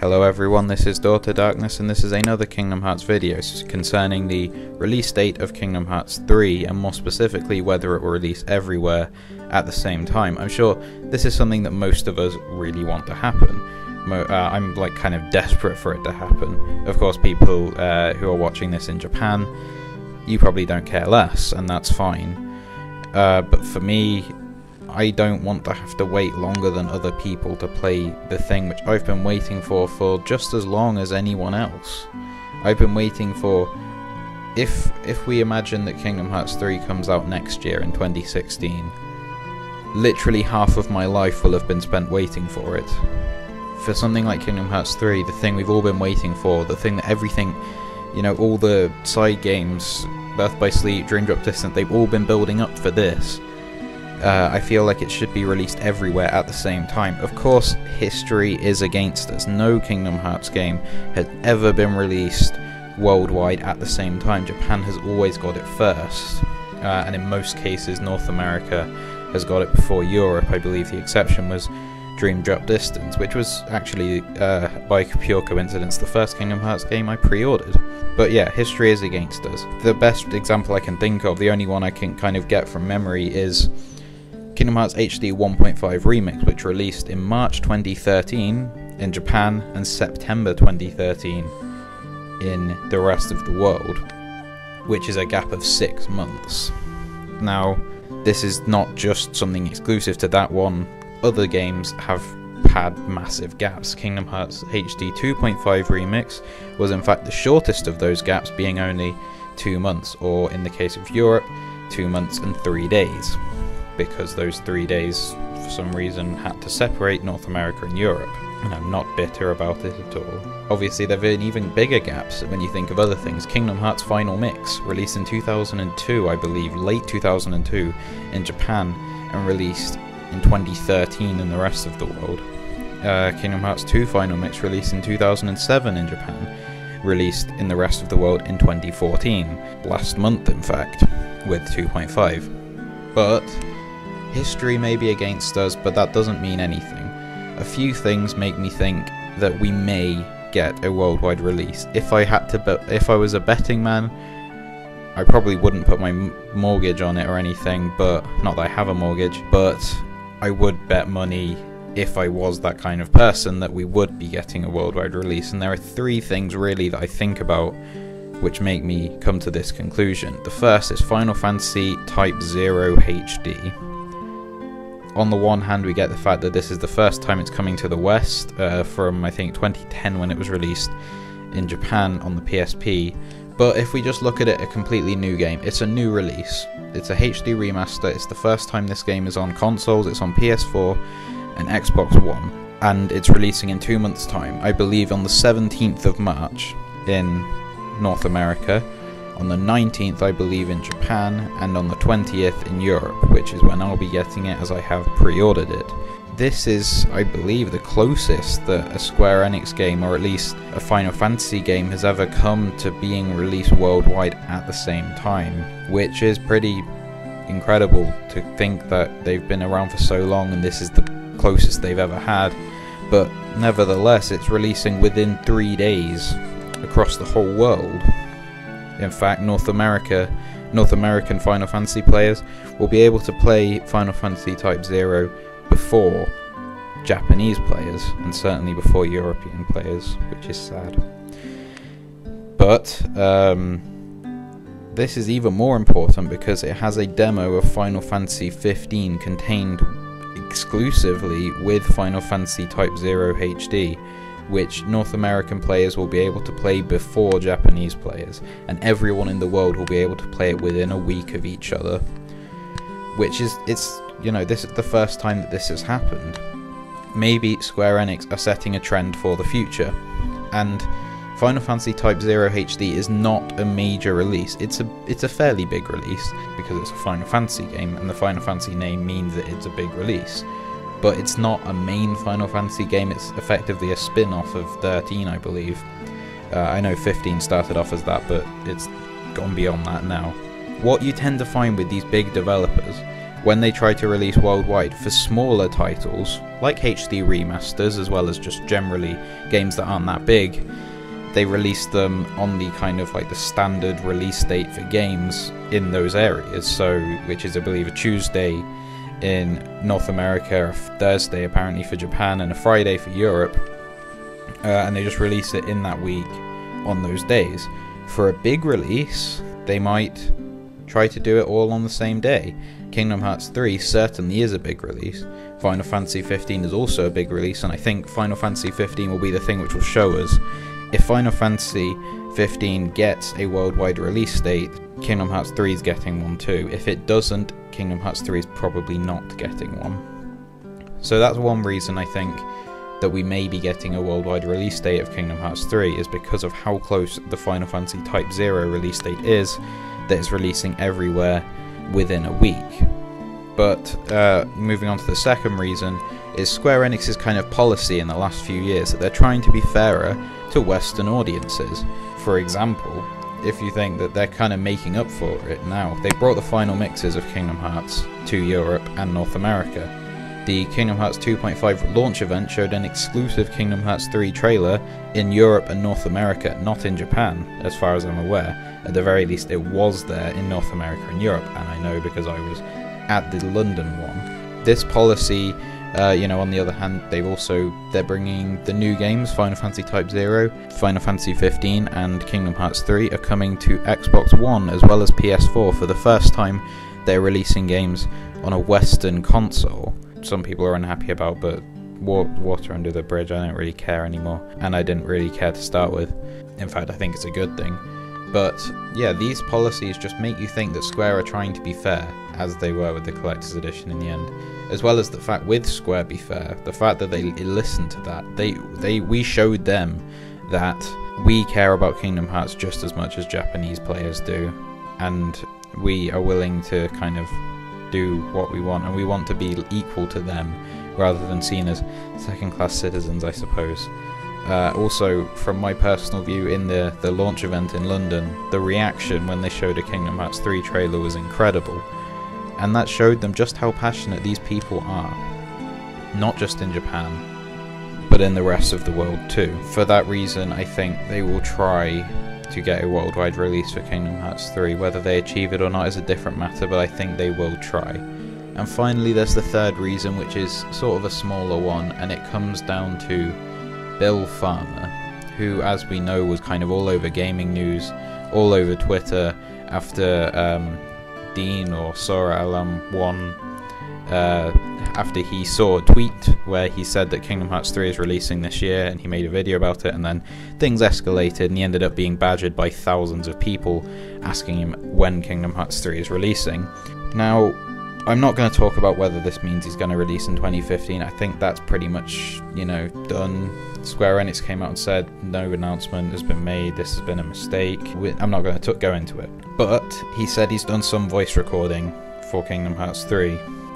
Hello everyone, this is Daughter Darkness and this is another Kingdom Hearts video concerning the release date of Kingdom Hearts 3 and more specifically whether it will release everywhere at the same time. I'm sure this is something that most of us really want to happen. I'm like kind of desperate for it to happen. Of course people who are watching this in Japan, you probably don't care less and that's fine. But for me, I don't want to have to wait longer than other people to play the thing which I've been waiting for just as long as anyone else. I've been waiting for... If we imagine that Kingdom Hearts 3 comes out next year in 2016, literally half of my life will have been spent waiting for it. For something like Kingdom Hearts 3, the thing we've all been waiting for, the thing that everything, you know, all the side games, Birth by Sleep, Dream Drop Distance, they've all been building up for this. I feel like it should be released everywhere at the same time. Of course, history is against us. No Kingdom Hearts game has ever been released worldwide at the same time. Japan has always got it first, and in most cases North America has got it before Europe. I believe the exception was Dream Drop Distance, which was actually, by pure coincidence, the first Kingdom Hearts game I pre-ordered. But yeah, history is against us. The best example I can think of, the only one I can kind of get from memory, is Kingdom Hearts HD 1.5 Remix, which released in March 2013 in Japan and September 2013 in the rest of the world, which is a gap of 6 months. Now, this is not just something exclusive to that one. Other games have had massive gaps. Kingdom Hearts HD 2.5 Remix was in fact the shortest of those gaps, being only 2 months, or in the case of Europe, 2 months and 3 days. Because those 3 days, for some reason, had to separate North America and Europe. And I'm not bitter about it at all. Obviously, there have been even bigger gaps when you think of other things. Kingdom Hearts Final Mix, released in 2002, I believe, late 2002 in Japan, and released in 2013 in the rest of the world. Kingdom Hearts 2 Final Mix, released in 2007 in Japan, released in the rest of the world in 2014. Last month, in fact, with 2.5. But history may be against us, but that doesn't mean anything. A few things make me think that we may get a worldwide release. If I was a betting man, I probably wouldn't put my mortgage on it or anything, but not that I have a mortgage, but I would bet money, if I was that kind of person, that we would be getting a worldwide release. And there are 3 things really that I think about which make me come to this conclusion. The first is Final Fantasy Type 0 HD. On the one hand, we get the fact that this is the first time it's coming to the West, from I think 2010 when it was released in Japan on the PSP. But if we just look at it, a completely new game. It's a new release. It's a HD remaster. It's the first time this game is on consoles. It's on PS4 and Xbox One. And it's releasing in 2 months' time. I believe on the 17th of March in North America, on the 19th I believe in Japan, and on the 20th in Europe, which is when I'll be getting it as I have pre-ordered it. This is, I believe, the closest that a Square Enix game, or at least a Final Fantasy game, has ever come to being released worldwide at the same time, which is pretty incredible to think that they've been around for so long and this is the closest they've ever had. But nevertheless, it's releasing within 3 days across the whole world. In fact, North American Final Fantasy players will be able to play Final Fantasy Type 0 before Japanese players, and certainly before European players, which is sad. But this is even more important because it has a demo of Final Fantasy 15 contained exclusively with Final Fantasy Type 0 HD, which North American players will be able to play before Japanese players, and everyone in the world will be able to play it within a week of each other. Which is, you know, this is the first time that this has happened. Maybe Square Enix are setting a trend for the future, and Final Fantasy Type 0 HD is not a major release. It's a fairly big release because it's a Final Fantasy game, and the Final Fantasy name means that it's a big release. But it's not a main Final Fantasy game, it's effectively a spin-off of 13, I believe. I know 15 started off as that, but it's gone beyond that now. What you tend to find with these big developers, when they try to release worldwide for smaller titles, like HD remasters, as well as just generally games that aren't that big, they release them on the kind of like the standard release date for games in those areas, so which is I believe a Tuesday in North America, a Thursday apparently for Japan, and a Friday for Europe, and they just release it in that week on those days. For a big release, they might try to do it all on the same day. Kingdom Hearts 3 certainly is a big release. Final Fantasy 15 is also a big release, and I think Final Fantasy 15 will be the thing which will show us if Final Fantasy 15 gets a worldwide release date. Kingdom Hearts 3 is getting one too. If it doesn't, Kingdom Hearts 3 is probably not getting one. So that's one reason I think that we may be getting a worldwide release date of Kingdom Hearts 3, is because of how close the Final Fantasy Type 0 release date is, that it's releasing everywhere within a week. But moving on to the second reason, is Square Enix's kind of policy in the last few years that they're trying to be fairer to Western audiences. For example, if you think that they're kind of making up for it now, they brought the final mixes of Kingdom Hearts to Europe and North America. The Kingdom Hearts 2.5 launch event showed an exclusive Kingdom Hearts 3 trailer in Europe and North America, not in Japan, as far as I'm aware. At the very least, it was there in North America and Europe, and I know because I was at the London one. This policy, on the other hand, they're bringing the new games, Final Fantasy Type 0, Final Fantasy 15, and Kingdom Hearts 3 are coming to Xbox One as well as PS4 for the first time. They're releasing games on a Western console. Some people are unhappy about, but water under the bridge, I don't really care anymore, and I didn't really care to start with. In fact, I think it's a good thing. But yeah, these policies just make you think that Square are trying to be fair, as they were with the Collector's Edition in the end, as well as the fact with Square Be Fair, the fact that they listened to that. We showed them that we care about Kingdom Hearts just as much as Japanese players do, and we are willing to kind of do what we want, and we want to be equal to them rather than seen as second-class citizens, I suppose. Also, from my personal view, in the launch event in London, the reaction when they showed a Kingdom Hearts 3 trailer was incredible, and that showed them just how passionate these people are, not just in Japan, but in the rest of the world too. For that reason, I think they will try to get a worldwide release for Kingdom Hearts 3. Whether they achieve it or not is a different matter, but I think they will try. And finally, there's the third reason, which is sort of a smaller one, and it comes down to Bill Farmer, who, as we know, was kind of all over gaming news, all over Twitter, after Dean or Sora Alam won, after he saw a tweet where he said that Kingdom Hearts 3 is releasing this year, and he made a video about it, and then things escalated, and he ended up being badgered by thousands of people asking him when Kingdom Hearts 3 is releasing. Now, I'm not going to talk about whether this means he's going to release in 2015. I think that's pretty much, done. Square Enix came out and said no announcement has been made, this has been a mistake. I'm not going to go into it. But he said he's done some voice recording for Kingdom Hearts 3,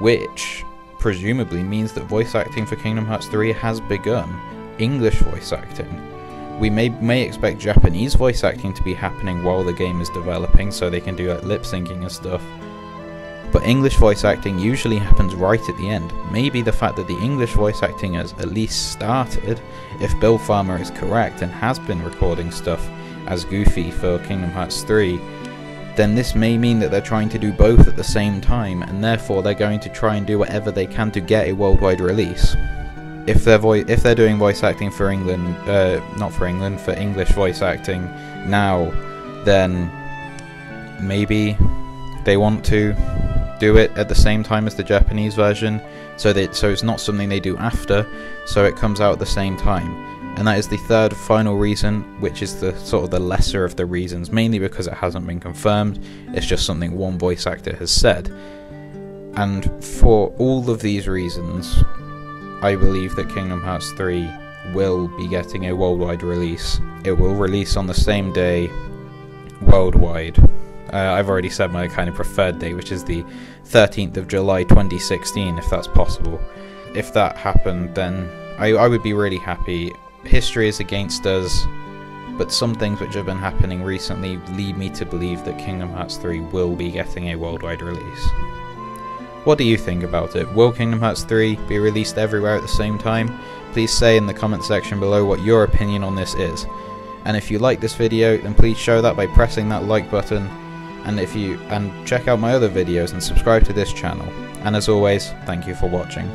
which presumably means that voice acting for Kingdom Hearts 3 has begun. English voice acting. We may expect Japanese voice acting to be happening while the game is developing, so they can do like lip syncing and stuff. But English voice acting usually happens right at the end. Maybe the fact that the English voice acting has at least started, if Bill Farmer is correct and has been recording stuff as Goofy for Kingdom Hearts 3, then this may mean that they're trying to do both at the same time, and therefore they're going to try and do whatever they can to get a worldwide release. If they're doing voice acting for England, for English voice acting now, then maybe they want to do it at the same time as the Japanese version, so it's not something they do after, so it comes out at the same time. And that is the third final reason, which is the sort of the lesser of the reasons, mainly because it hasn't been confirmed. It's just something one voice actor has said. And for all of these reasons, I believe that Kingdom Hearts 3 will be getting a worldwide release. It will release on the same day worldwide. I've already said my kind of preferred date, which is the 13th of July 2016, if that's possible. If that happened, then I would be really happy. History is against us, but some things which have been happening recently lead me to believe that Kingdom Hearts 3 will be getting a worldwide release. What do you think about it? Will Kingdom Hearts 3 be released everywhere at the same time? Please say in the comment section below what your opinion on this is. And if you like this video, then please show that by pressing that like button, and check out my other videos and subscribe to this channel. And as always, thank you for watching.